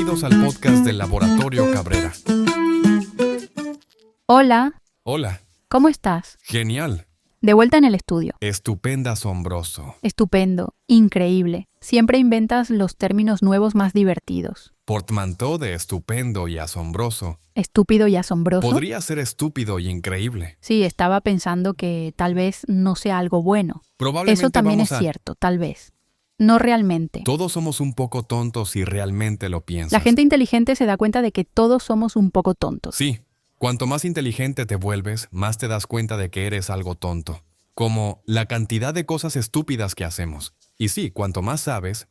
Bienvenidos al podcast del Laboratorio Cabrera. Hola, Hola, ¿cómo estás? genial, De vuelta en el estudio. estupenda, asombroso. Estupendo, increíble. Siempre inventas los términos nuevos más divertidos. Portmanteau de estupendo y asombroso. Estúpido y asombroso. Podría ser estúpido y increíble. Sí, estaba pensando que tal vez no sea algo bueno. Probablemente Eso también es vamos a... cierto, tal vez. No realmente. Todos somos un poco tontos si realmente lo piensas. La gente inteligente se da cuenta de que todos somos un poco tontos. Sí, cuanto más inteligente te vuelves, más te das cuenta de que eres algo tonto. Como la cantidad de cosas estúpidas que hacemos. Y sí, cuanto más sabes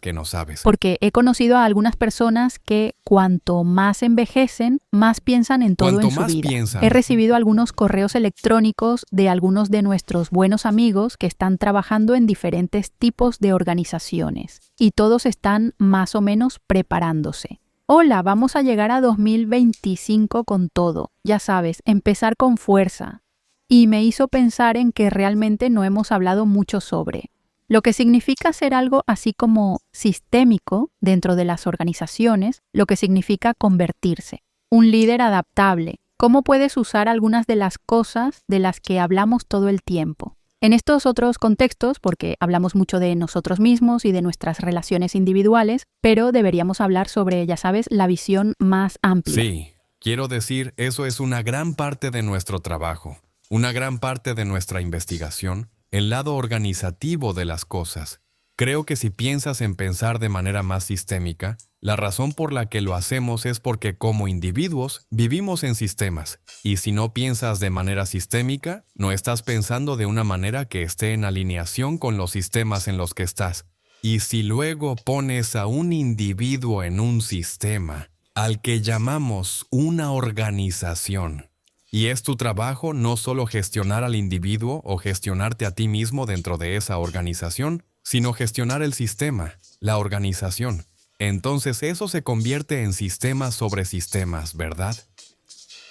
que no sabes. Porque he conocido a algunas personas que cuanto más envejecen, más piensan en todo Cuanto en su más vida. piensan. He recibido algunos correos electrónicos de algunos de nuestros buenos amigos que están trabajando en diferentes tipos de organizaciones y todos están más o menos preparándose. Hola, vamos a llegar a 2025 con todo. Ya sabes, empezar con fuerza. Y me hizo pensar en que realmente no hemos hablado mucho sobre lo que significa ser algo así como sistémico dentro de las organizaciones, lo que significa convertirse, un líder adaptable, cómo puedes usar algunas de las cosas de las que hablamos todo el tiempo. En estos otros contextos, porque hablamos mucho de nosotros mismos y de nuestras relaciones individuales, pero deberíamos hablar sobre, ya sabes, la visión más amplia. Sí, quiero decir, eso es una gran parte de nuestro trabajo, una gran parte de nuestra investigación, el lado organizativo de las cosas. Creo que si piensas en pensar de manera más sistémica, la razón por la que lo hacemos es porque como individuos vivimos en sistemas, y si no piensas de manera sistémica, no estás pensando de una manera que esté en alineación con los sistemas en los que estás. Y si luego pones a un individuo en un sistema, al que llamamos una organización, y es tu trabajo no solo gestionar al individuo o gestionarte a ti mismo dentro de esa organización, sino gestionar el sistema, la organización. Entonces eso se convierte en sistemas sobre sistemas, ¿verdad?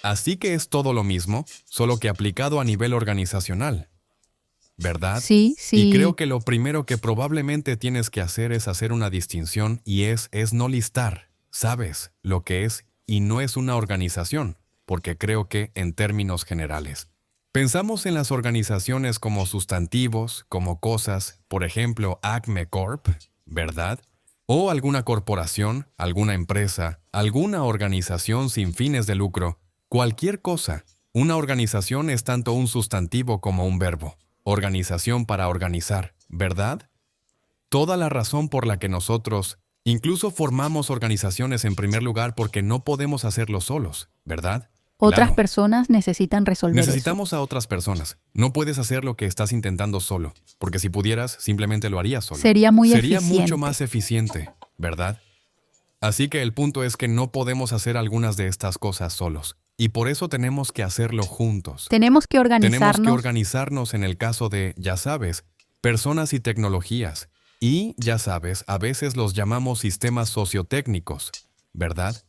Así que es todo lo mismo, solo que aplicado a nivel organizacional, ¿verdad? Sí. Y creo que lo primero que probablemente tienes que hacer es hacer una distinción y es no listar, ¿sabes? Lo que es y no es una organización. Porque creo que, en términos generales, pensamos en las organizaciones como sustantivos, como cosas, por ejemplo, Acme Corp, ¿verdad? O alguna corporación, alguna empresa, alguna organización sin fines de lucro, cualquier cosa. Una organización es tanto un sustantivo como un verbo. Organización para organizar, ¿verdad? Toda la razón por la que nosotros incluso formamos organizaciones en primer lugar porque no podemos hacerlo solos, ¿verdad? Otras Claro. personas necesitan resolver Necesitamos a otras personas. No puedes hacer lo que estás intentando solo, porque si pudieras, simplemente lo harías eso. solo. Sería muy Sería eficiente. mucho más eficiente, ¿verdad? Así que el punto es que no podemos hacer algunas de estas cosas solos. Y por eso tenemos que hacerlo juntos. Tenemos que Tenemos organizarnos. que organizarnos en el caso de, ya sabes, personas y tecnologías. Y, ya sabes, a veces los llamamos sistemas sociotécnicos, ¿verdad?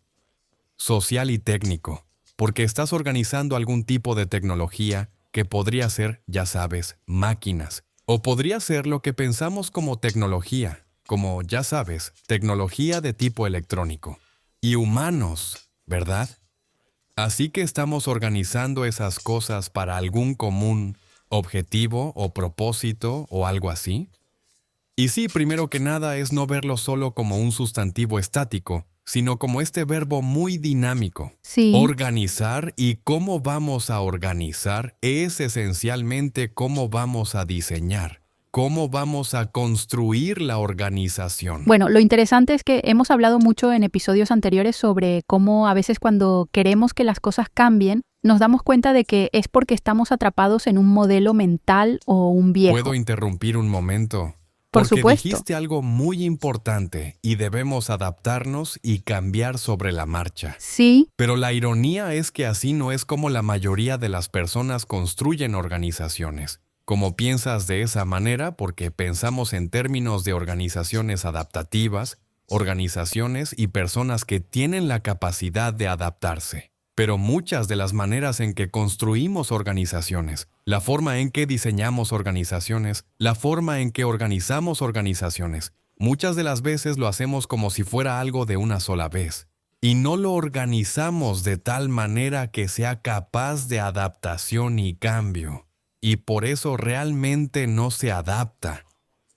Social y técnico. Porque estás organizando algún tipo de tecnología que podría ser, ya sabes, máquinas. O podría ser lo que pensamos como tecnología, como, ya sabes, tecnología de tipo electrónico. Y humanos, ¿verdad? Así que estamos organizando esas cosas para algún común objetivo o propósito o algo así. Y sí, primero que nada es no verlo solo como un sustantivo estático, sino como este verbo muy dinámico. Sí. Organizar y cómo vamos a organizar es esencialmente cómo vamos a diseñar, cómo vamos a construir la organización. Bueno, lo interesante es que hemos hablado mucho en episodios anteriores sobre cómo a veces cuando queremos que las cosas cambien, nos damos cuenta de que es porque estamos atrapados en un modelo mental o un viejo. ¿Puedo interrumpir un momento? Por Porque supuesto. dijiste algo muy importante y debemos adaptarnos y cambiar sobre la marcha. Sí, Pero la ironía es que así no es como la mayoría de las personas construyen organizaciones. Como piensas de esa manera porque pensamos en términos de organizaciones adaptativas, organizaciones y personas que tienen la capacidad de adaptarse. Pero muchas de las maneras en que construimos organizaciones, la forma en que diseñamos organizaciones, la forma en que organizamos organizaciones, Muchas de las veces lo hacemos como si fuera algo de una sola vez, y no lo organizamos de tal manera que sea capaz de adaptación y cambio, y por eso realmente no se adapta.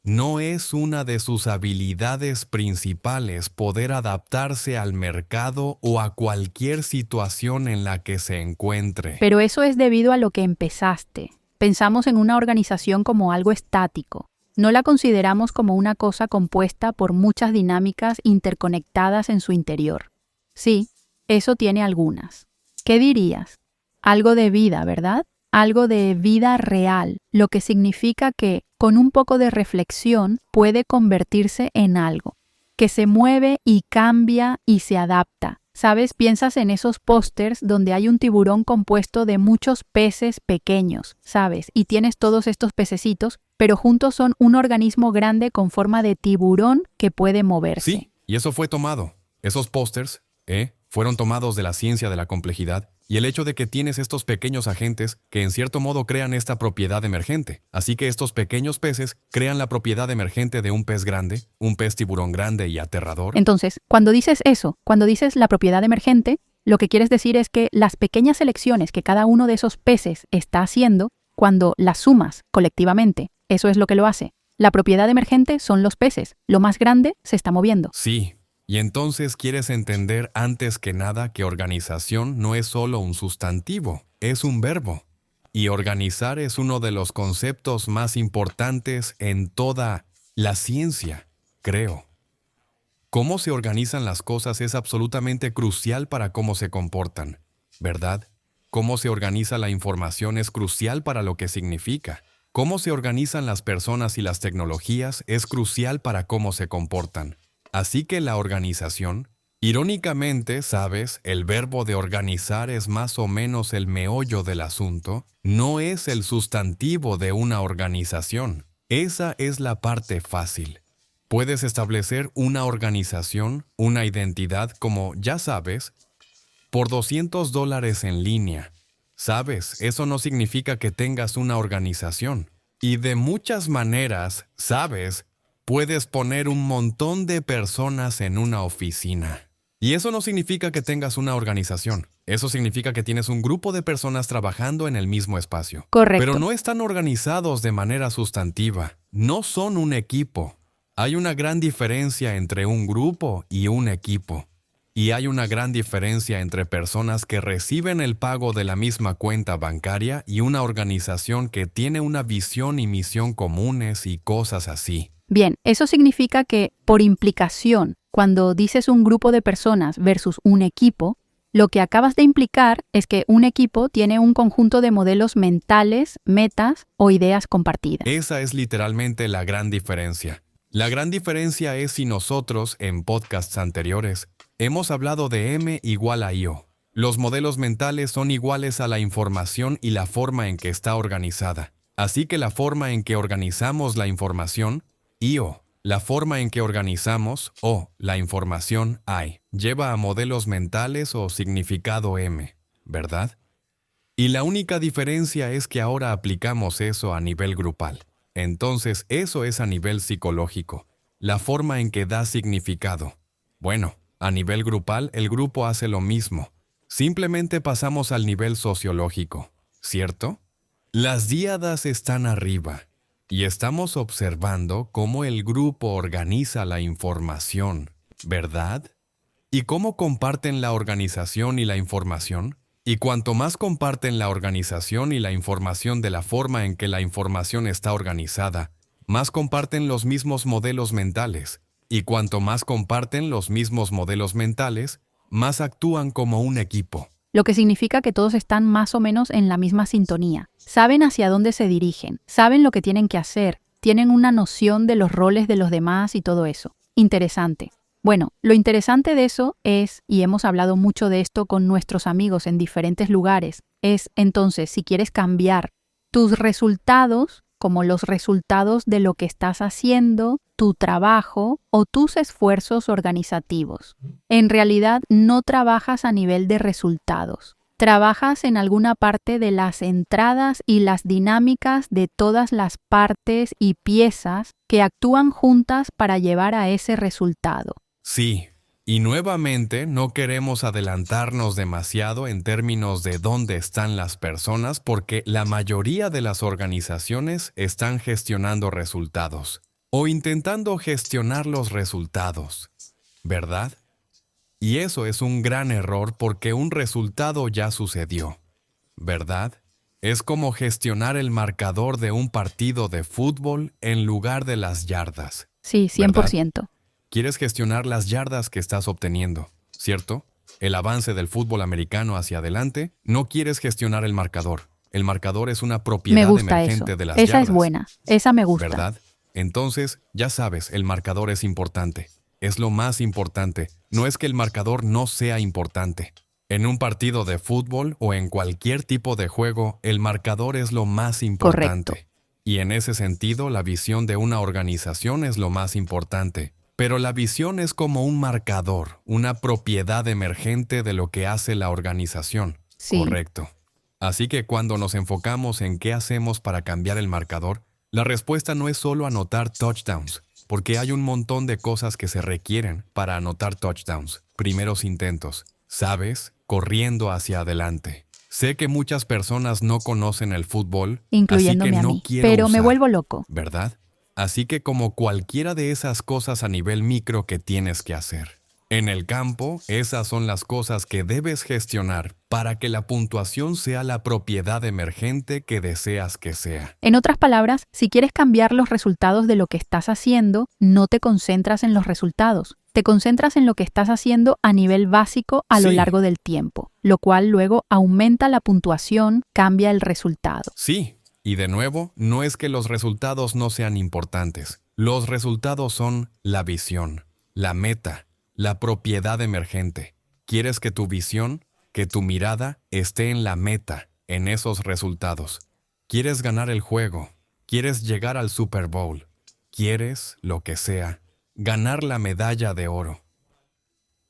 No es una de sus habilidades principales poder adaptarse al mercado o a cualquier situación en la que se encuentre. Pero eso es debido a lo que empezaste. Pensamos en una organización como algo estático. No la consideramos como una cosa compuesta por muchas dinámicas interconectadas en su interior. Sí, eso tiene algunas. ¿Qué dirías? Algo de vida, ¿verdad? Algo de vida real, lo que significa que, con un poco de reflexión, puede convertirse en algo, que se mueve y cambia y se adapta. ¿Sabes? Piensas en esos pósters donde hay un tiburón compuesto de muchos peces pequeños, ¿sabes? Y tienes todos estos pececitos, pero juntos son un organismo grande con forma de tiburón que puede moverse. Sí, y eso fue tomado. Esos pósters, fueron tomados de la ciencia de la complejidad y el hecho de que tienes estos pequeños agentes que en cierto modo crean esta propiedad emergente. Así que estos pequeños peces crean la propiedad emergente de un pez grande, un pez tiburón grande y aterrador. Entonces, cuando dices eso, cuando dices la propiedad emergente, lo que quieres decir es que las pequeñas elecciones que cada uno de esos peces está haciendo, cuando las sumas colectivamente, eso es lo que lo hace. La propiedad emergente son los peces. Lo más grande se está moviendo. Sí. Y entonces quieres entender antes que nada que organización no es solo un sustantivo, es un verbo. Y organizar es uno de los conceptos más importantes en toda la ciencia, creo. Cómo se organizan las cosas es absolutamente crucial para cómo se comportan, ¿verdad? Cómo se organiza la información es crucial para lo que significa. Cómo se organizan las personas y las tecnologías es crucial para cómo se comportan. Así que la organización, irónicamente, sabes, el verbo de organizar es más o menos el meollo del asunto, no es el sustantivo de una organización. Esa es la parte fácil. Puedes establecer una organización, una identidad como, ya sabes, por $200 en línea. Sabes, eso no significa que tengas una organización. Y de muchas maneras, sabes, puedes poner un montón de personas en una oficina. Y eso no significa que tengas una organización. Eso significa que tienes un grupo de personas trabajando en el mismo espacio. Correcto. Pero no están organizados de manera sustantiva. No son un equipo. Hay una gran diferencia entre un grupo y un equipo. Y hay una gran diferencia entre personas que reciben el pago de la misma cuenta bancaria y una organización que tiene una visión y misión comunes y cosas así. Bien, eso significa que, por implicación, cuando dices un grupo de personas versus un equipo, lo que acabas de implicar es que un equipo tiene un conjunto de modelos mentales, metas o ideas compartidas. Esa es literalmente la gran diferencia. La gran diferencia es si nosotros, en podcasts anteriores, hemos hablado de M igual a I.O. Los modelos mentales son iguales a la información y la forma en que está organizada. Así que la forma en que organizamos la información, I.O., la forma en que organizamos, O, la información, I, lleva a modelos mentales o significado M, ¿verdad? Y la única diferencia es que ahora aplicamos eso a nivel grupal. Entonces, eso es a nivel psicológico, la forma en que da significado. Bueno, a nivel grupal, el grupo hace lo mismo. Simplemente pasamos al nivel sociológico, ¿cierto? Las díadas están arriba y estamos observando cómo el grupo organiza la información, ¿verdad? ¿Y cómo comparten la organización y la información? Y cuanto más comparten la organización y la información de la forma en que la información está organizada, más comparten los mismos modelos mentales. Y cuanto más comparten los mismos modelos mentales, más actúan como un equipo. Lo que significa que todos están más o menos en la misma sintonía. Saben hacia dónde se dirigen, saben lo que tienen que hacer, tienen una noción de los roles de los demás y todo eso. Interesante. Bueno, lo interesante de eso es, y hemos hablado mucho de esto con nuestros amigos en diferentes lugares, es entonces si quieres cambiar tus resultados como los resultados de lo que estás haciendo, tu trabajo o tus esfuerzos organizativos. En realidad no trabajas a nivel de resultados. Trabajas en alguna parte de las entradas y las dinámicas de todas las partes y piezas que actúan juntas para llevar a ese resultado. Sí, y nuevamente no queremos adelantarnos demasiado en términos de dónde están las personas porque la mayoría de las organizaciones están gestionando resultados o intentando gestionar los resultados, ¿verdad? Y eso es un gran error porque un resultado ya sucedió, ¿verdad? Es como gestionar el marcador de un partido de fútbol en lugar de las yardas. Sí, ¿Verdad? 100%. Quieres gestionar las yardas que estás obteniendo, ¿cierto? El avance del fútbol americano hacia adelante, no quieres gestionar el marcador. El marcador es una Me propiedad gusta emergente eso. de las Esa yardas. es buena. Esa me gusta. ¿Verdad? Entonces, ya sabes, el marcador es importante. Es lo más importante. No es que el marcador no sea importante. En un partido de fútbol o en cualquier tipo de juego, el marcador es lo más importante. Correcto. Y en ese sentido, la visión de una organización es lo más importante. Pero la visión es como un marcador, una propiedad emergente de lo que hace la organización. Sí. Correcto. Así que cuando nos enfocamos en qué hacemos para cambiar el marcador, la respuesta no es solo anotar touchdowns, porque hay un montón de cosas que se requieren para anotar touchdowns, primeros intentos, ¿sabes? Corriendo hacia adelante. Sé que muchas personas no conocen el fútbol, Incluyéndome así que a no mí. quiero Pero me usar, vuelvo loco. ¿verdad? Así que como cualquiera de esas cosas a nivel micro que tienes que hacer. En el campo, esas son las cosas que debes gestionar para que la puntuación sea la propiedad emergente que deseas que sea. En otras palabras, si quieres cambiar los resultados de lo que estás haciendo, no te concentras en los resultados. Te concentras en lo que estás haciendo a nivel básico a lo Sí. largo del tiempo, lo cual luego aumenta la puntuación, cambia el resultado. Sí, y de nuevo, no es que los resultados no sean importantes. Los resultados son la visión, la meta, la propiedad emergente. Quieres que tu visión, que tu mirada esté en la meta, en esos resultados. Quieres ganar el juego, quieres llegar al Super Bowl, quieres, lo que sea, ganar la medalla de oro.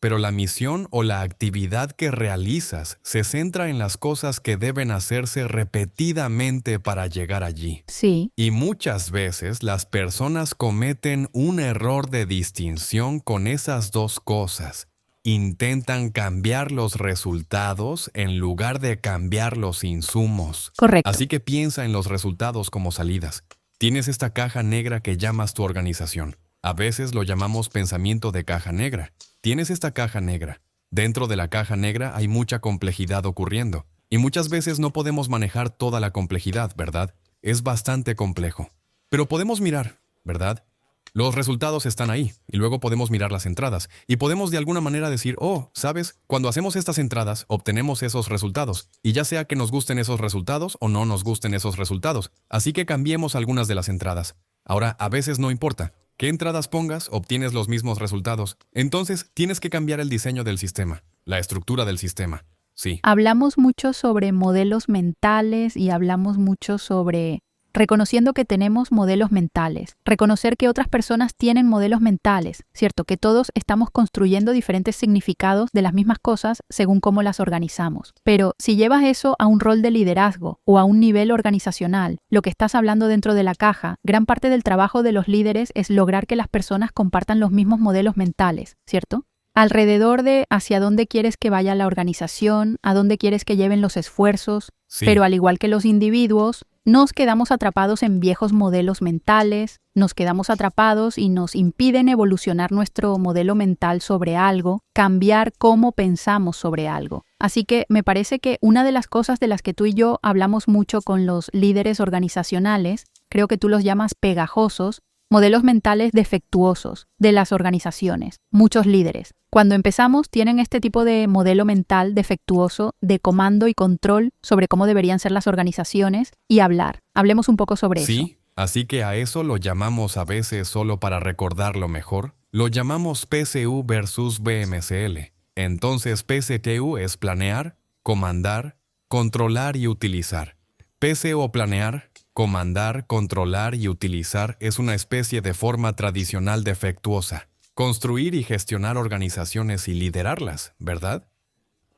Pero la misión o la actividad que realizas se centra en las cosas que deben hacerse repetidamente para llegar allí. Sí, Y muchas veces las personas cometen un error de distinción con esas dos cosas. Intentan cambiar los resultados en lugar de cambiar los insumos. correcto. Así que piensa en los resultados como salidas. Tienes esta caja negra que llamas tu organización. A veces lo llamamos pensamiento de caja negra. Tienes esta caja negra. Dentro de la caja negra hay mucha complejidad ocurriendo. Y muchas veces no podemos manejar toda la complejidad, ¿verdad? Es bastante complejo. Pero podemos mirar, ¿verdad? Los resultados están ahí, y luego podemos mirar las entradas. Y podemos de alguna manera decir, oh, ¿sabes? Cuando hacemos estas entradas, obtenemos esos resultados. Y ya sea que nos gusten esos resultados o no nos gusten esos resultados. Así que cambiemos algunas de las entradas. Ahora, a veces no importa. ¿Qué entradas pongas? Obtienes los mismos resultados. Entonces, tienes que cambiar el diseño del sistema, la estructura del sistema. Sí. Hablamos mucho sobre modelos mentales y hablamos mucho sobre reconociendo que tenemos modelos mentales, reconocer que otras personas tienen modelos mentales, ¿cierto? Que todos estamos construyendo diferentes significados de las mismas cosas según cómo las organizamos. Pero si llevas eso a un rol de liderazgo o a un nivel organizacional, lo que estás hablando dentro de la caja, gran parte del trabajo de los líderes es lograr que las personas compartan los mismos modelos mentales, ¿cierto? Alrededor de hacia dónde quieres que vaya la organización, a dónde quieres que lleven los esfuerzos, Sí. pero al igual que los individuos, nos quedamos atrapados en viejos modelos mentales, nos quedamos atrapados y nos impiden evolucionar nuestro modelo mental sobre algo, cambiar cómo pensamos sobre algo. Así que me parece que una de las cosas de las que tú y yo hablamos mucho con los líderes organizacionales, creo que tú los llamas pegajosos, modelos mentales defectuosos de las organizaciones. Muchos líderes, cuando empezamos, tienen este tipo de modelo mental defectuoso de comando y control sobre cómo deberían ser las organizaciones y hablar. Hablemos un poco sobre eso. Sí, así que a eso lo llamamos a veces solo para recordarlo mejor. Lo llamamos PCU versus BMCL. Entonces PCTU es planear, comandar, controlar y utilizar. PC o planear, comandar, controlar y utilizar es una especie de forma tradicional defectuosa. Construir y gestionar organizaciones y liderarlas, ¿verdad?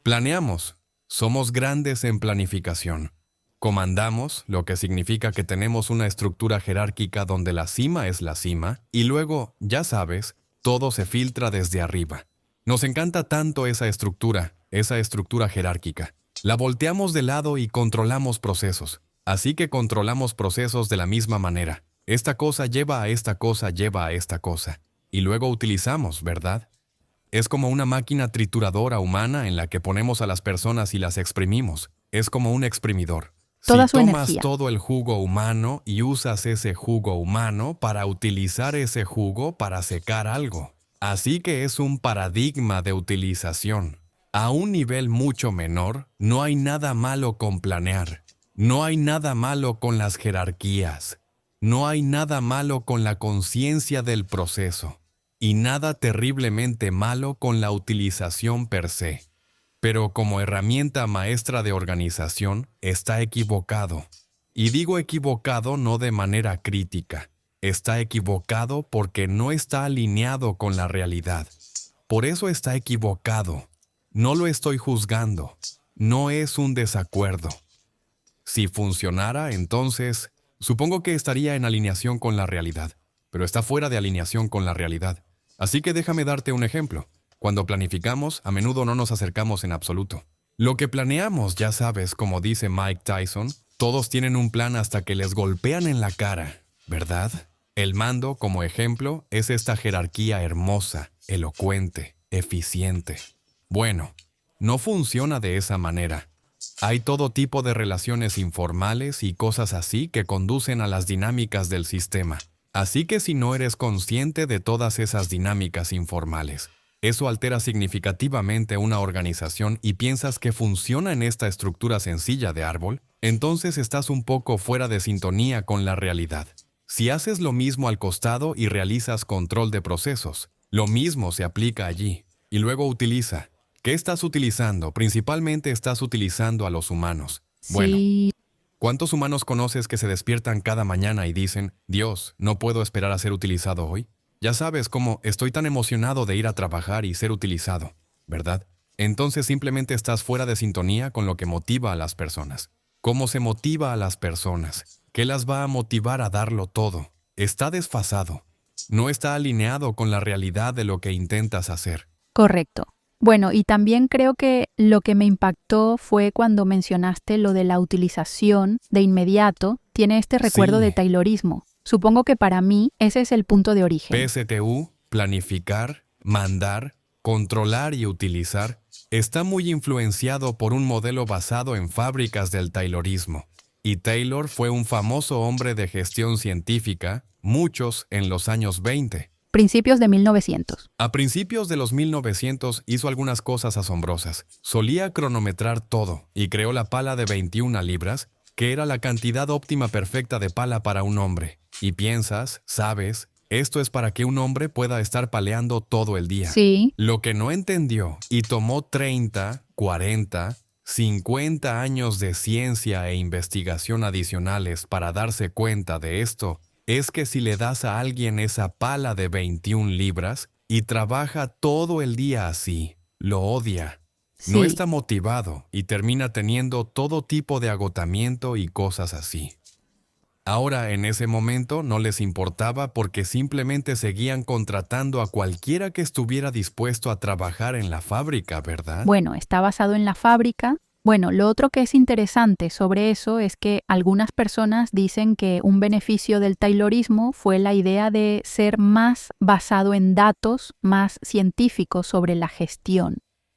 Planeamos. Somos grandes en planificación. Comandamos, lo que significa que tenemos una estructura jerárquica donde la cima es la cima, y luego, ya sabes, todo se filtra desde arriba. Nos encanta tanto esa estructura jerárquica. La volteamos de lado y controlamos procesos. Así que controlamos procesos de la misma manera. Esta cosa lleva a esta cosa, lleva a esta cosa. Y luego utilizamos, ¿verdad? Es como una máquina trituradora humana en la que ponemos a las personas y las exprimimos. Es como un exprimidor. Toda Si su tomas energía. todo el jugo humano y usas ese jugo humano para utilizar ese jugo para secar algo. Así que es un paradigma de utilización. A un nivel mucho menor, no hay nada malo con planear. No hay nada malo con las jerarquías. No hay nada malo con la conciencia del proceso. Y nada terriblemente malo con la utilización per se. Pero como herramienta maestra de organización, está equivocado. Y digo equivocado no de manera crítica. Está equivocado porque no está alineado con la realidad. Por eso está equivocado. No lo estoy juzgando. No es un desacuerdo. Si funcionara, entonces, supongo que estaría en alineación con la realidad, pero está fuera de alineación con la realidad. Así que déjame darte un ejemplo. Cuando planificamos, a menudo no nos acercamos en absoluto. Lo que planeamos, ya sabes, como dice Mike Tyson, todos tienen un plan hasta que les golpean en la cara, ¿verdad? El mando, como ejemplo, es esta jerarquía hermosa, elocuente, eficiente. Bueno, no funciona de esa manera. Hay todo tipo de relaciones informales y cosas así que conducen a las dinámicas del sistema. Así que si no eres consciente de todas esas dinámicas informales, eso altera significativamente una organización y piensas que funciona en esta estructura sencilla de árbol, entonces estás un poco fuera de sintonía con la realidad. Si haces lo mismo al costado y realizas control de procesos, lo mismo se aplica allí. Y luego utiliza. ¿Qué estás utilizando? Principalmente estás utilizando a los humanos. Bueno, Sí, ¿cuántos humanos conoces que se despiertan cada mañana y dicen, Dios, no puedo esperar a ser utilizado hoy? Ya sabes cómo estoy tan emocionado de ir a trabajar y ser utilizado, ¿verdad? Entonces simplemente estás fuera de sintonía con lo que motiva a las personas. ¿Cómo se motiva a las personas? ¿Qué las va a motivar a darlo todo? Está desfasado. No está alineado con la realidad de lo que intentas hacer. correcto. Bueno, y también creo que lo que me impactó fue cuando mencionaste lo de la utilización de inmediato, tiene este recuerdo Sí. de Taylorismo. Supongo que para mí ese es el punto de origen. PSTU, planificar, mandar, controlar y utilizar, está muy influenciado por un modelo basado en fábricas del Taylorismo. Y Taylor fue un famoso hombre de gestión científica, muchos en los años 20. Principios de 1900. A principios de los 1900 hizo algunas cosas asombrosas. Solía cronometrar todo y creó la pala de 21 libras, que era la cantidad óptima perfecta de pala para un hombre. Y piensas, sabes, esto es para que un hombre pueda estar paleando todo el día. Sí, Lo que no entendió y tomó 30, 40, 50 años de ciencia e investigación adicionales para darse cuenta de esto, es que si le das a alguien esa pala de 21 libras y trabaja todo el día así, lo odia. No sí. está motivado y termina teniendo todo tipo de agotamiento y cosas así. Ahora, en ese momento, no les importaba porque simplemente seguían contratando a cualquiera que estuviera dispuesto a trabajar en la fábrica, ¿verdad? Bueno, está basado en la fábrica. Bueno, lo otro que es interesante sobre eso es que algunas personas dicen que un beneficio del Taylorismo fue la idea de ser más basado en datos, más científico sobre la gestión.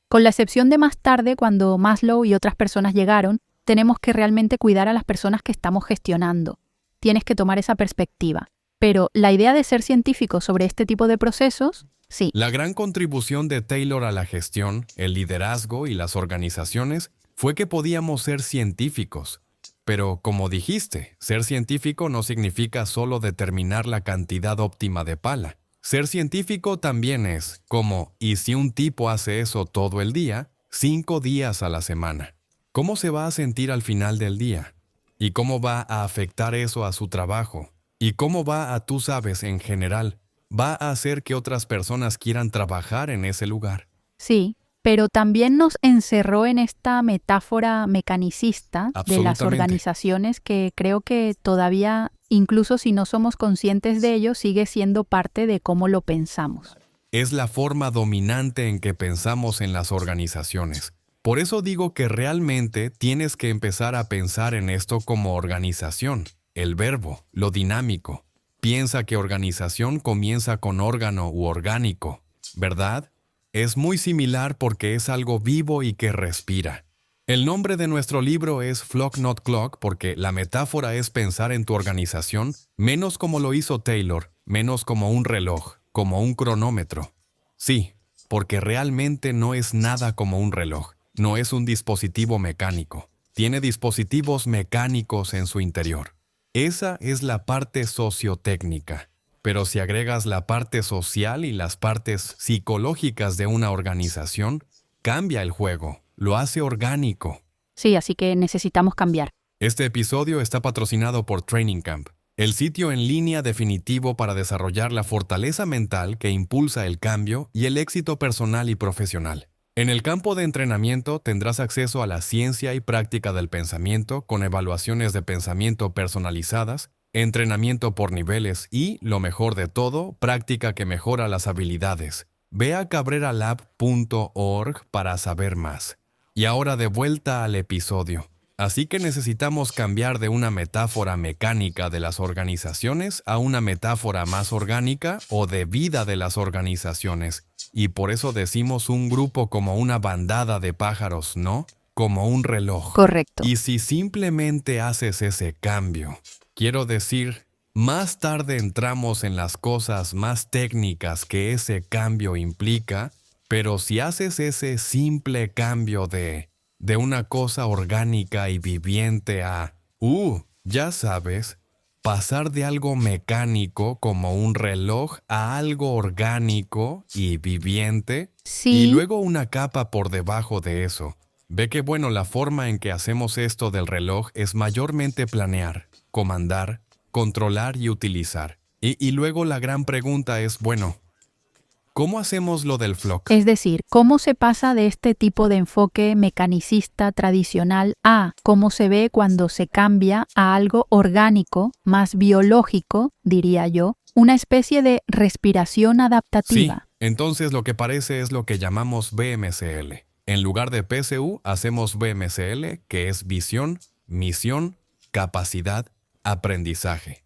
Con la excepción de más tarde, cuando Maslow y otras personas llegaron, tenemos que realmente cuidar a las personas que estamos gestionando. Tienes que tomar esa perspectiva. Pero la idea de ser científico sobre este tipo de procesos, sí. La gran contribución de Taylor a la gestión, el liderazgo y las organizaciones fue que podíamos ser científicos. Pero, como dijiste, ser científico no significa solo determinar la cantidad óptima de pala. Ser científico también es, como, y si un tipo hace eso todo el día, 5 días a la semana. ¿Cómo se va a sentir al final del día? ¿Y cómo va a afectar eso a su trabajo? ¿Y cómo va a, tú sabes, en general, va a hacer que otras personas quieran trabajar en ese lugar? Sí, pero también nos encerró en esta metáfora mecanicista de las Absolutamente. organizaciones que creo que todavía, incluso si no somos conscientes de ello, sigue siendo parte de cómo lo pensamos. Es la forma dominante en que pensamos en las organizaciones. Por eso digo que realmente tienes que empezar a pensar en esto como organización, el verbo, lo dinámico. Piensa que organización comienza con órgano u orgánico, ¿verdad? Es muy similar porque es algo vivo y que respira. El nombre de nuestro libro es Flock Not Clock porque la metáfora es pensar en tu organización menos como lo hizo Taylor, menos como un reloj, como un cronómetro. Sí, porque realmente no es nada como un reloj, no es un dispositivo mecánico. Tiene dispositivos mecánicos en su interior. Esa es la parte sociotécnica. Pero si agregas la parte social y las partes psicológicas de una organización, cambia el juego, lo hace orgánico. Sí, así que necesitamos cambiar. Este episodio está patrocinado por Training Camp, el sitio en línea definitivo para desarrollar la fortaleza mental que impulsa el cambio y el éxito personal y profesional. En el campo de entrenamiento tendrás acceso a la ciencia y práctica del pensamiento con evaluaciones de pensamiento personalizadas, entrenamiento por niveles y, lo mejor de todo, práctica que mejora las habilidades. Ve a cabreralab.org para saber más. Y ahora de vuelta al episodio. Así que necesitamos cambiar de una metáfora mecánica de las organizaciones a una metáfora más orgánica o de vida de las organizaciones. Y por eso decimos un grupo como una bandada de pájaros, ¿no? Como un reloj. Correcto. Y si simplemente haces ese cambio, quiero decir, más tarde entramos en las cosas más técnicas que ese cambio implica, pero si haces ese simple cambio de una cosa orgánica y viviente a, ya sabes, pasar de algo mecánico como un reloj a algo orgánico y viviente, Sí. y luego una capa por debajo de eso. Ve que la forma en que hacemos esto del reloj es mayormente planear, comandar, controlar y utilizar. Y luego la gran pregunta es, ¿cómo hacemos lo del flock? Es decir, cómo se pasa de este tipo de enfoque mecanicista tradicional a cómo se ve cuando se cambia a algo orgánico, más biológico, diría yo, una especie de respiración Sí, adaptativa. entonces lo que parece es lo que llamamos BMCL. En lugar de PSU, hacemos BMCL, que es visión, misión, capacidad, aprendizaje.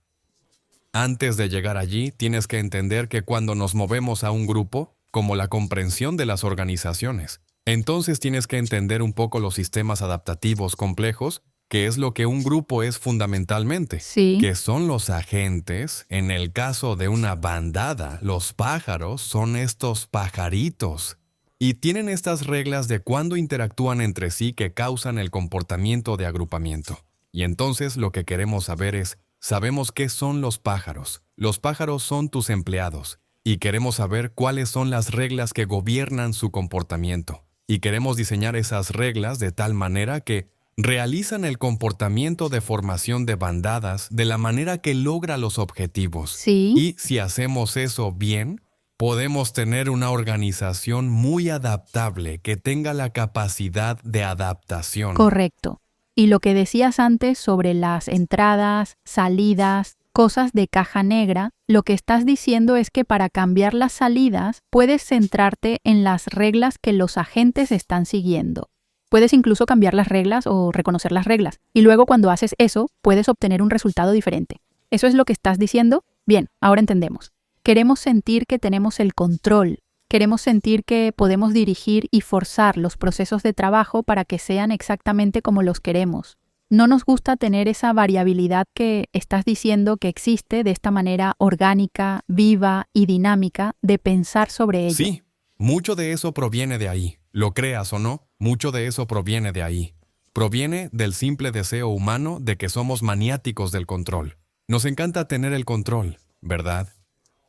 Antes de llegar allí, tienes que entender que cuando nos movemos a un grupo, como la comprensión de las organizaciones, entonces tienes que entender un poco los sistemas adaptativos complejos, que es lo que un grupo es fundamentalmente, Sí. que son los agentes. En el caso de una bandada, los pájaros son estos pajaritos. Y tienen estas reglas de cuándo interactúan entre sí que causan el comportamiento de agrupamiento. Y entonces lo que queremos saber es, sabemos qué son los pájaros. Los pájaros son tus empleados. Y queremos saber cuáles son las reglas que gobiernan su comportamiento. Y queremos diseñar esas reglas de tal manera que realizan el comportamiento de formación de bandadas de la manera que logra los objetivos. Sí. Y si hacemos eso bien, podemos tener una organización muy adaptable que tenga la capacidad de adaptación. Correcto. Y lo que decías antes sobre las entradas, salidas, cosas de caja negra, lo que estás diciendo es que para cambiar las salidas puedes centrarte en las reglas que los agentes están siguiendo. Puedes incluso cambiar las reglas o reconocer las reglas. Y luego cuando haces eso, puedes obtener un resultado diferente. ¿Eso es lo que estás diciendo? Bien, ahora entendemos. Queremos sentir que tenemos el control. Queremos sentir que podemos dirigir y forzar los procesos de trabajo para que sean exactamente como los queremos. No nos gusta tener esa variabilidad que estás diciendo que existe de esta manera orgánica, viva y dinámica de pensar sobre ello. Sí, mucho de eso proviene de ahí. Lo creas o no, mucho de eso proviene de ahí. Proviene del simple deseo humano de que somos maniáticos del control. Nos encanta tener el control, ¿verdad?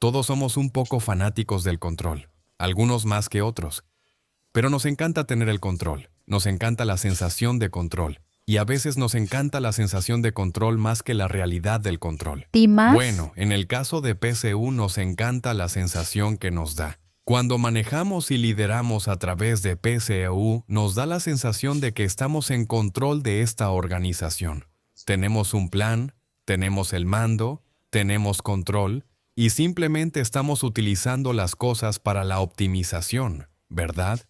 Todos somos un poco fanáticos del control, algunos más que otros. Pero nos encanta tener el control, nos encanta la sensación de control. Y a veces nos encanta la sensación de control más que la realidad del control. ¿Y más? Bueno, en el caso de PSU nos encanta la sensación que nos da. Cuando manejamos y lideramos a través de PCU, nos da la sensación de que estamos en control de esta organización. Tenemos un plan, tenemos el mando, tenemos control, y simplemente estamos utilizando las cosas para la optimización, ¿verdad?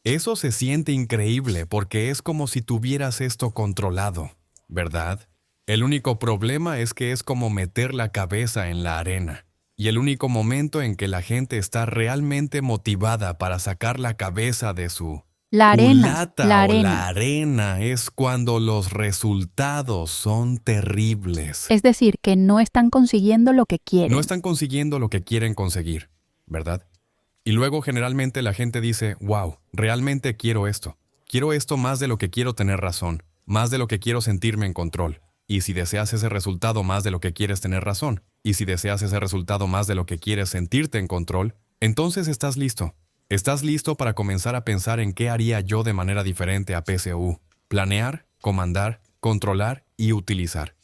Eso se siente increíble porque es como si tuvieras esto controlado, ¿verdad? El único problema es que es como meter la cabeza en la arena. Y el único momento en que la gente está realmente motivada para sacar la cabeza de su La arena, culata la o arena. la arena es cuando los resultados son terribles. Es decir, que no están consiguiendo lo que quieren. No están consiguiendo lo que quieren conseguir, ¿verdad? Y luego generalmente la gente dice, wow, realmente quiero esto. Quiero esto más de lo que quiero tener razón, más de lo que quiero sentirme en control. Y si deseas ese resultado más de lo que quieres tener razón, y si deseas ese resultado más de lo que quieres sentirte en control, entonces estás listo. Estás listo para comenzar a pensar en qué haría yo de manera diferente a PCU. Planear, comandar, controlar y utilizar.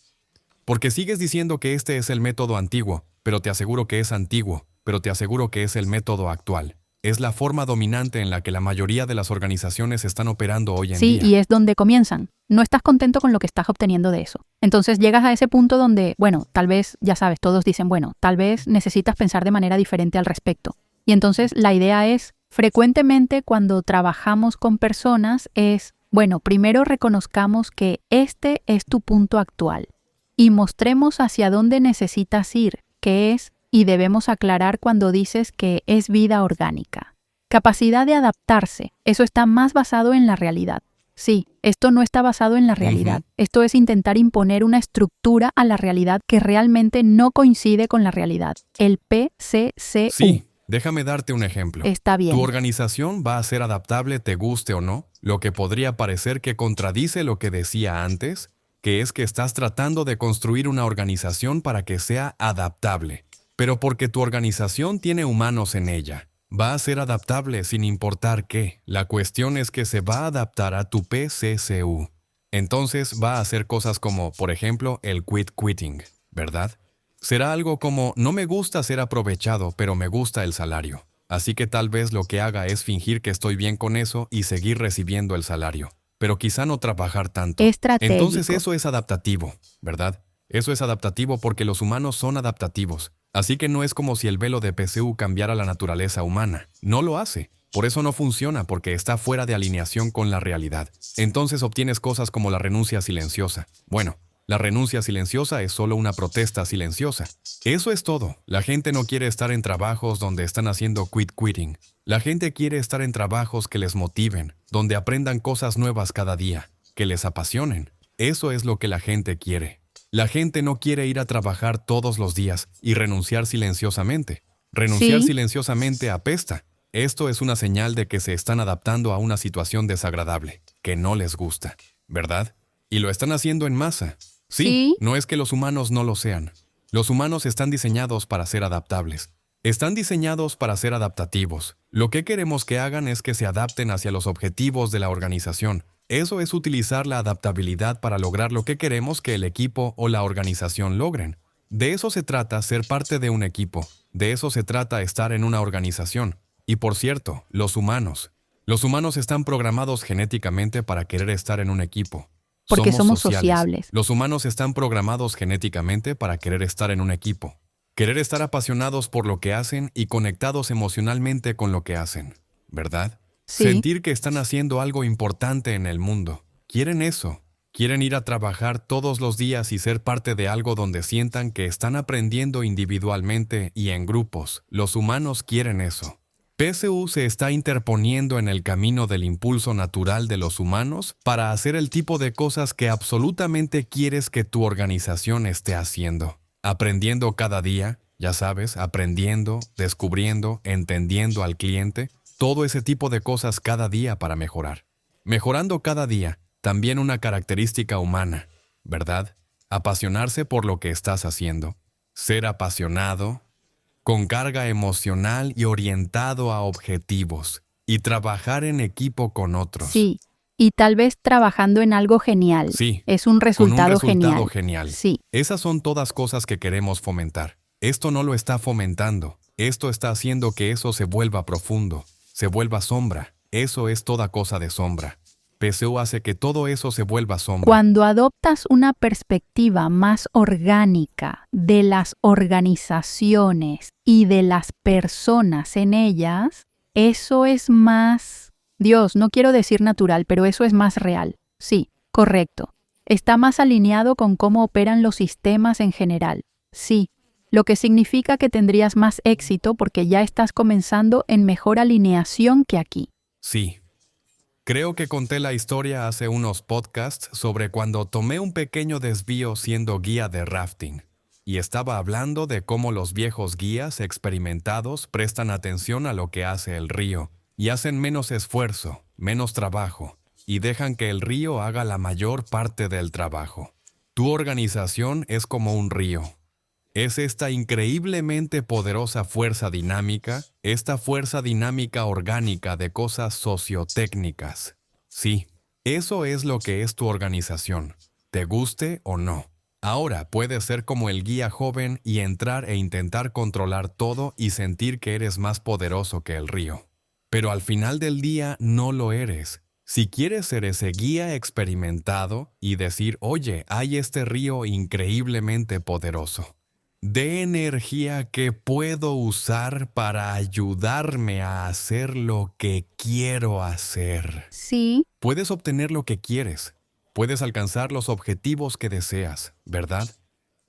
Porque sigues diciendo que este es el método antiguo, pero te aseguro que es antiguo, pero te aseguro que es el método actual. Es la forma dominante en la que la mayoría de las organizaciones están operando hoy en Sí, día. y es donde comienzan. No estás contento con lo que estás obteniendo de eso. Entonces llegas a ese punto donde, bueno, tal vez, ya sabes, todos dicen, bueno, tal vez necesitas pensar de manera diferente al respecto. Y entonces la idea es, frecuentemente cuando trabajamos con personas es, bueno, primero reconozcamos que este es tu punto actual y mostremos hacia dónde necesitas ir, que es, y debemos aclarar cuando dices que es vida orgánica. Capacidad de adaptarse, eso está más basado en la realidad. Sí, esto no está basado en la realidad. Esto es intentar imponer una estructura a la realidad que realmente no coincide con la realidad. El PCCU. Sí, déjame darte un ejemplo. Está bien. Tu organización va a ser adaptable te guste o no, lo que podría parecer que contradice lo que decía antes, que es que estás tratando de construir una organización para que sea adaptable. Pero porque tu organización tiene humanos en ella, va a ser adaptable sin importar qué. La cuestión es que se va a adaptar a tu PCCU. Entonces va a hacer cosas como, por ejemplo, el quitting, ¿verdad? Será algo como, no me gusta ser aprovechado, pero me gusta el salario. Así que tal vez lo que haga es fingir que estoy bien con eso y seguir recibiendo el salario. Pero quizá no trabajar tanto. Estratégico. Entonces eso es adaptativo, ¿verdad? Eso es adaptativo porque los humanos son adaptativos. Así que no es como si el velo de PCU cambiara la naturaleza humana. No lo hace. Por eso no funciona, porque está fuera de alineación con la realidad. Entonces obtienes cosas como la renuncia silenciosa. Bueno, la renuncia silenciosa es solo una protesta silenciosa. Eso es todo. La gente no quiere estar en trabajos donde están haciendo quitting. La gente quiere estar en trabajos que les motiven, donde aprendan cosas nuevas cada día, que les apasionen. Eso es lo que la gente quiere. La gente no quiere ir a trabajar todos los días y renunciar silenciosamente. Renunciar Sí. silenciosamente apesta. Esto es una señal de que se están adaptando a una situación desagradable, que no les gusta, ¿verdad? Y lo están haciendo en masa. Sí. No es que los humanos no lo sean. Los humanos están diseñados para ser adaptables. Están diseñados para ser adaptativos. Lo que queremos que hagan es que se adapten hacia los objetivos de la organización. Eso es utilizar la adaptabilidad para lograr lo que queremos que el equipo o la organización logren. De eso se trata ser parte de un equipo. De eso se trata estar en una organización. Y por cierto, los humanos. Los humanos están programados genéticamente para querer estar en un equipo. Porque somos sociables. Los humanos están programados genéticamente para querer estar en un equipo. Querer estar apasionados por lo que hacen y conectados emocionalmente con lo que hacen, ¿verdad? Sí. Sentir que están haciendo algo importante en el mundo. Quieren eso. Quieren ir a trabajar todos los días y ser parte de algo donde sientan que están aprendiendo individualmente y en grupos. Los humanos quieren eso. PCU se está interponiendo en el camino del impulso natural de los humanos para hacer el tipo de cosas que absolutamente quieres que tu organización esté haciendo. Aprendiendo cada día, ya sabes, aprendiendo, descubriendo, entendiendo al cliente, todo ese tipo de cosas cada día para mejorar. Mejorando cada día, también una característica humana, ¿verdad? Apasionarse por lo que estás haciendo. Ser apasionado, con carga emocional y orientado a objetivos, y trabajar en equipo con otros. Sí. Y tal vez trabajando en algo genial. Sí, Es un resultado, con un resultado genial. Sí. Esas son todas cosas que queremos fomentar. Esto no lo está fomentando. Esto está haciendo que eso se vuelva profundo, se vuelva sombra. Eso es toda cosa de sombra. PCO hace que todo eso se vuelva sombra. Cuando adoptas una perspectiva más orgánica de las organizaciones y de las personas en ellas, eso es más, Dios, no quiero decir natural, pero eso es más real. Sí, correcto. Está más alineado con cómo operan los sistemas en general. Sí, lo que significa que tendrías más éxito porque ya estás comenzando en mejor alineación que aquí. Sí. Creo que conté la historia hace unos podcasts sobre cuando tomé un pequeño desvío siendo guía de rafting. Y estaba hablando de cómo los viejos guías experimentados prestan atención a lo que hace el río y hacen menos esfuerzo, menos trabajo, y dejan que el río haga la mayor parte del trabajo. Tu organización es como un río. Es esta increíblemente poderosa fuerza dinámica, esta fuerza dinámica orgánica de cosas sociotécnicas. Sí, eso es lo que es tu organización, te guste o no. Ahora puedes ser como el guía joven y entrar e intentar controlar todo y sentir que eres más poderoso que el río. Pero al final del día no lo eres. Si quieres ser ese guía experimentado y decir, oye, hay este río increíblemente poderoso, de energía que puedo usar para ayudarme a hacer lo que quiero hacer. Sí, Puedes obtener lo que quieres. Puedes alcanzar los objetivos que deseas, ¿verdad?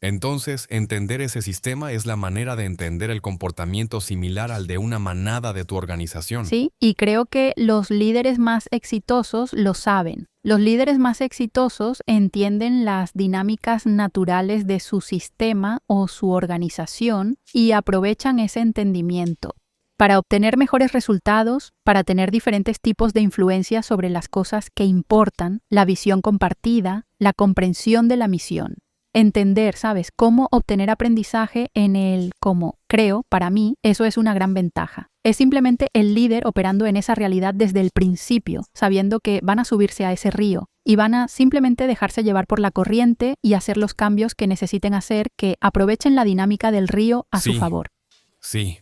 Entonces, entender ese sistema es la manera de entender el comportamiento similar al de una manada de tu organización. sí, y creo que los líderes más exitosos lo saben. Los líderes más exitosos entienden las dinámicas naturales de su sistema o su organización y aprovechan ese entendimiento para obtener mejores resultados, para tener diferentes tipos de influencia sobre las cosas que importan, la visión compartida, la comprensión de la misión. Entender, ¿sabes?, cómo obtener aprendizaje en el cómo. Creo, para mí, eso es una gran ventaja. Es simplemente el líder operando en esa realidad desde el principio, sabiendo que van a subirse a ese río y van a simplemente dejarse llevar por la corriente y hacer los cambios que necesiten hacer que aprovechen la dinámica del río a su favor. Sí.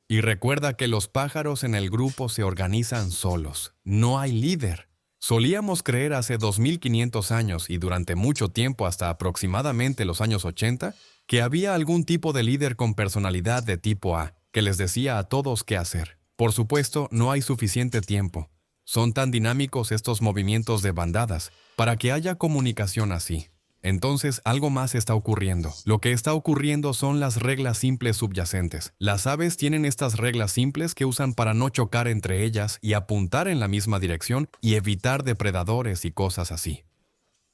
Y recuerda que los pájaros en el grupo se organizan solos. No hay líder. Solíamos creer hace 2500 años y durante mucho tiempo hasta aproximadamente los años 80 que había algún tipo de líder con personalidad de tipo A que les decía a todos qué hacer. Por supuesto, no hay suficiente tiempo. Son tan dinámicos estos movimientos de bandadas para que haya comunicación así. Entonces, algo más está ocurriendo. Lo que está ocurriendo son las reglas simples subyacentes. Las aves tienen estas reglas simples que usan para no chocar entre ellas y apuntar en la misma dirección y evitar depredadores y cosas así.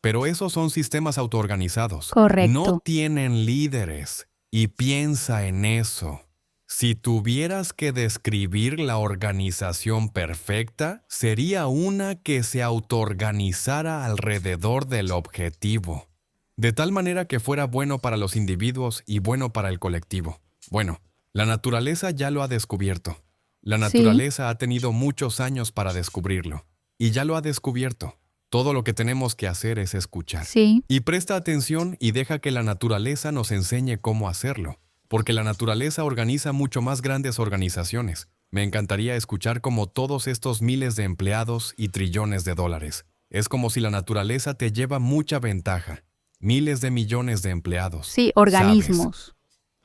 Pero esos son sistemas autoorganizados. Correcto. No tienen líderes. Y piensa en eso. Si tuvieras que describir la organización perfecta, sería una que se autoorganizara alrededor del objetivo, de tal manera que fuera bueno para los individuos y bueno para el colectivo. Bueno, la naturaleza ya lo ha descubierto. La naturaleza ha tenido muchos años para descubrirlo. Y ya lo ha descubierto. Todo lo que tenemos que hacer es escuchar. Sí. Y presta atención y deja que la naturaleza nos enseñe cómo hacerlo. Porque la naturaleza organiza mucho más grandes organizaciones. Me encantaría escuchar cómo todos estos miles de empleados y trillones de dólares. Es como si la naturaleza te lleva mucha ventaja. Miles de millones de empleados. Sí, organismos. ¿Sabes?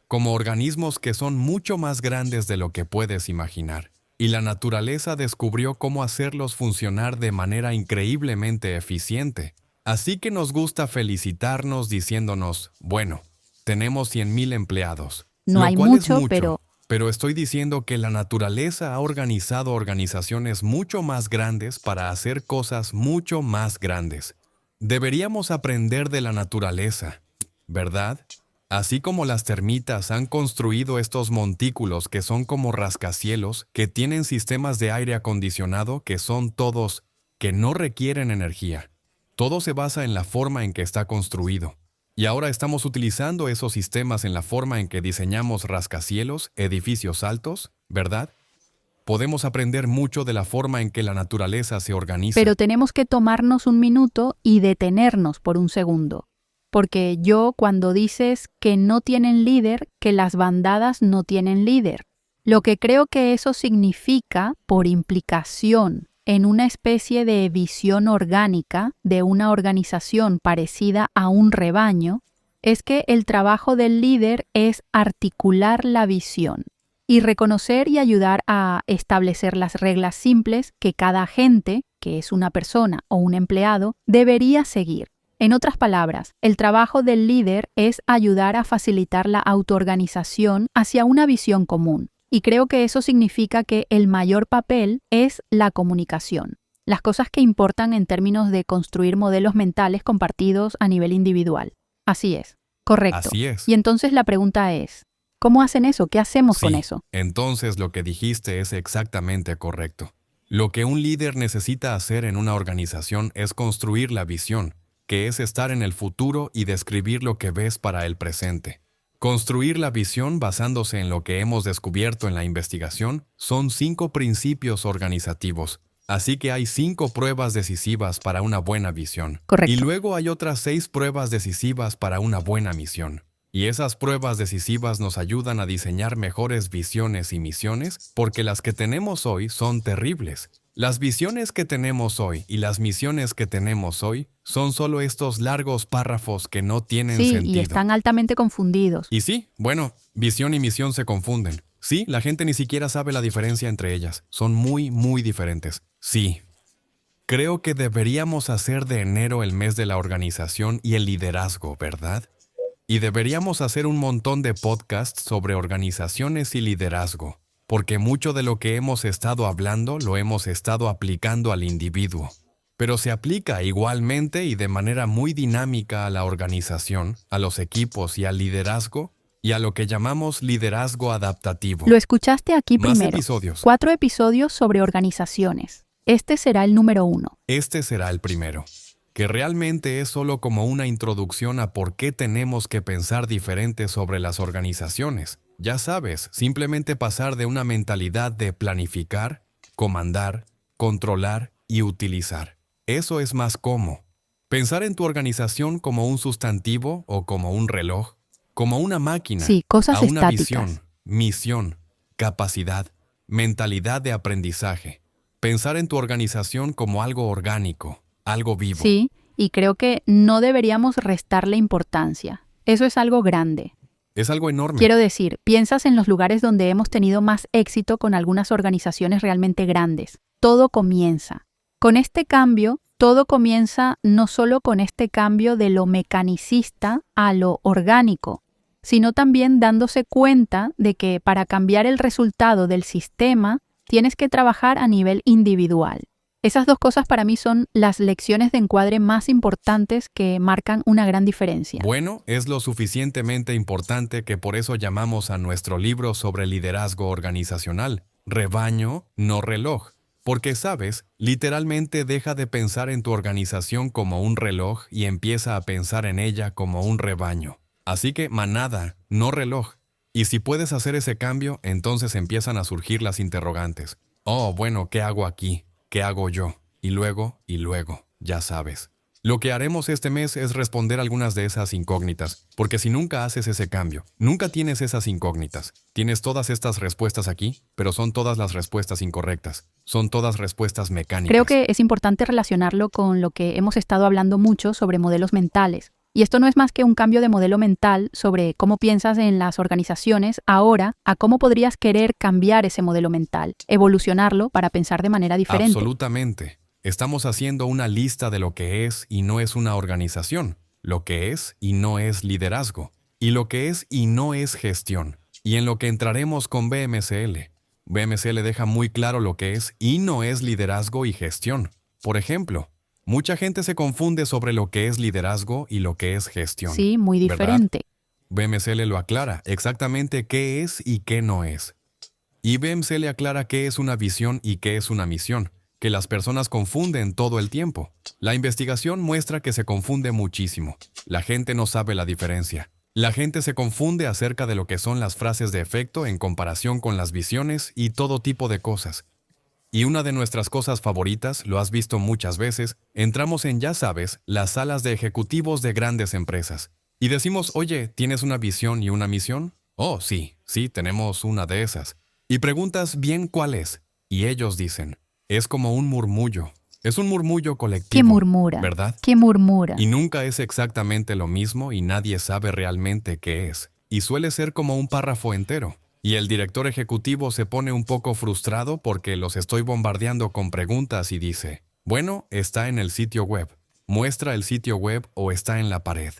Como organismos que son mucho más grandes de lo que puedes imaginar. Y la naturaleza descubrió cómo hacerlos funcionar de manera increíblemente eficiente. Así que nos gusta felicitarnos diciéndonos, bueno, tenemos 100,000 empleados. No lo hay cual es mucho, pero estoy diciendo que la naturaleza ha organizado organizaciones mucho más grandes para hacer cosas mucho más grandes. Deberíamos aprender de la naturaleza, ¿verdad? Así como las termitas han construido estos montículos que son como rascacielos, que tienen sistemas de aire acondicionado que son todos, que no requieren energía. Todo se basa en la forma en que está construido. Y ahora estamos utilizando esos sistemas en la forma en que diseñamos rascacielos, edificios altos, ¿verdad? Podemos aprender mucho de la forma en que la naturaleza se organiza. Pero tenemos que tomarnos un minuto y detenernos por un segundo. porque cuando dices que no tienen líder, que las bandadas no tienen líder. Lo que creo que eso significa, por implicación, en una especie de visión orgánica de una organización parecida a un rebaño, es que el trabajo del líder es articular la visión y reconocer y ayudar a establecer las reglas simples que cada agente, que es una persona o un empleado, debería seguir. En otras palabras, el trabajo del líder es ayudar a facilitar la autoorganización hacia una visión común. Y creo que eso significa que el mayor papel es la comunicación. Las cosas que importan en términos de construir modelos mentales compartidos a nivel individual. Así es. Correcto. Así es. Y entonces la pregunta es, ¿cómo hacen eso? ¿Qué hacemos con eso? Entonces lo que dijiste es exactamente correcto. Lo que un líder necesita hacer en una organización es construir la visión, que es estar en el futuro y describir lo que ves para el presente. Construir la visión basándose en lo que hemos descubierto en la investigación son 5 principios organizativos. Así que hay 5 pruebas decisivas para una buena visión. Correcto. Y luego hay otras 6 pruebas decisivas para una buena misión. Y esas pruebas decisivas nos ayudan a diseñar mejores visiones y misiones porque las que tenemos hoy son terribles. Las visiones que tenemos hoy y las misiones que tenemos hoy son solo estos largos párrafos que no tienen sentido. Sí, y están altamente confundidos. Y sí, bueno, visión y misión se confunden. Sí, la gente ni siquiera sabe la diferencia entre ellas. Son muy, muy diferentes. Sí. Creo que deberíamos hacer de enero el mes de la organización y el liderazgo, ¿verdad? Y deberíamos hacer un montón de podcasts sobre organizaciones y liderazgo, porque mucho de lo que hemos estado hablando lo hemos estado aplicando al individuo. Pero se aplica igualmente y de manera muy dinámica a la organización, a los equipos y al liderazgo, y a lo que llamamos liderazgo adaptativo. Lo escuchaste aquí Más primero. episodios. 4 episodios sobre organizaciones. Este será el número 1. Este será el primero, que realmente es solo como una introducción a por qué tenemos que pensar diferente sobre las organizaciones. Ya sabes, simplemente pasar de una mentalidad de planificar, comandar, controlar y utilizar. Eso es más cómo. Pensar en tu organización como un sustantivo o como un reloj, como una máquina, Sí, cosas a una estáticas. visión, misión, capacidad, mentalidad de aprendizaje. Pensar en tu organización como algo orgánico, algo vivo. Sí, y creo que no deberíamos restarle importancia. Eso es algo grande. Es algo enorme. Quiero decir, piensas en los lugares donde hemos tenido más éxito con algunas organizaciones realmente grandes. Todo comienza. Con este cambio, todo comienza no solo con este cambio de lo mecanicista a lo orgánico, sino también dándose cuenta de que para cambiar el resultado del sistema, tienes que trabajar a nivel individual. Esas 2 cosas para mí son las lecciones de encuadre más importantes que marcan una gran diferencia. Bueno, es lo suficientemente importante que por eso llamamos a nuestro libro sobre liderazgo organizacional, Rebaño, no reloj. Porque, ¿sabes? Literalmente deja de pensar en tu organización como un reloj y empieza a pensar en ella como un rebaño. Así que manada, no reloj. Y si puedes hacer ese cambio, entonces empiezan a surgir las interrogantes. Oh, bueno, ¿qué hago aquí? ¿Qué hago yo? Y luego, ya sabes. Lo que haremos este mes es responder algunas de esas incógnitas, porque si nunca haces ese cambio, nunca tienes esas incógnitas. Tienes todas estas respuestas aquí, pero son todas las respuestas incorrectas. Son todas respuestas mecánicas. Creo que es importante relacionarlo con lo que hemos estado hablando mucho sobre modelos mentales. Y esto no es más que un cambio de modelo mental sobre cómo piensas en las organizaciones ahora a cómo podrías querer cambiar ese modelo mental, evolucionarlo para pensar de manera diferente. Absolutamente. Estamos haciendo una lista de lo que es y no es una organización, lo que es y no es liderazgo, y lo que es y no es gestión, y en lo que entraremos con BMCL. BMCL deja muy claro lo que es y no es liderazgo y gestión. Por ejemplo, mucha gente se confunde sobre lo que es liderazgo y lo que es gestión. Sí, muy diferente. ¿Verdad? BMCL lo aclara exactamente qué es y qué no es. Y BMCL aclara qué es una visión y qué es una misión, que las personas confunden todo el tiempo. La investigación muestra que se confunde muchísimo. La gente no sabe la diferencia. La gente se confunde acerca de lo que son las frases de efecto en comparación con las visiones y todo tipo de cosas. Y una de nuestras cosas favoritas, lo has visto muchas veces, entramos en, ya sabes, las salas de ejecutivos de grandes empresas. Y decimos, oye, ¿tienes una visión y una misión? Oh, sí, tenemos una de esas. Y preguntas bien cuál es. Y ellos dicen, es como un murmullo. Es un murmullo colectivo. ¿Qué murmura? ¿Verdad? ¿Qué murmura? Y nunca es exactamente lo mismo y nadie sabe realmente qué es. Y suele ser como un párrafo entero. Y el director ejecutivo se pone un poco frustrado porque los estoy bombardeando con preguntas y dice, bueno, está en el sitio web. Muestra el sitio web o está en la pared.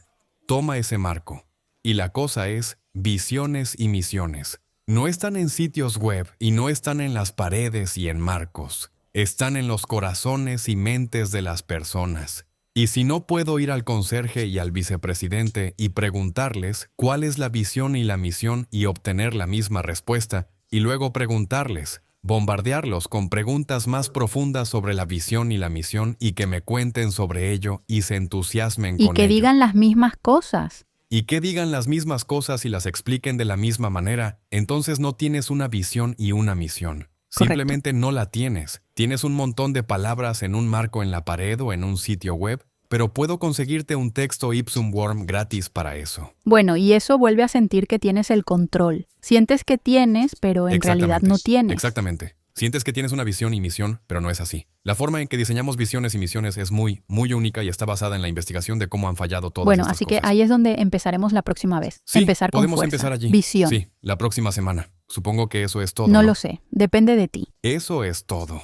Toma ese marco. Y la cosa es, visiones y misiones. No están en sitios web y no están en las paredes y en marcos. Están en los corazones y mentes de las personas. Y si no puedo ir al conserje y al vicepresidente y preguntarles cuál es la visión y la misión y obtener la misma respuesta, y luego preguntarles, bombardearlos con preguntas más profundas sobre la visión y la misión y que me cuenten sobre ello y se entusiasmen Y con que ello. digan las mismas cosas. Y que digan las mismas cosas y las expliquen de la misma manera, entonces no tienes una visión y una misión. Correcto. Simplemente no la tienes. Tienes un montón de palabras en un marco en la pared o en un sitio web, pero puedo conseguirte un texto Ipsum Worm gratis para eso. Bueno, y eso vuelve a sentir que tienes el control. Sientes que tienes, pero en realidad no tienes. Exactamente. Sientes que tienes una visión y misión, pero no es así. La forma en que diseñamos visiones y misiones es muy única y está basada en la investigación de cómo han fallado todas Bueno, estas así cosas. que ahí es donde empezaremos la próxima vez. Sí, Empezar con podemos fuerza. empezar allí. Visión. Sí, la próxima semana. Supongo que eso es todo. No lo sé. Depende de ti. Eso es todo.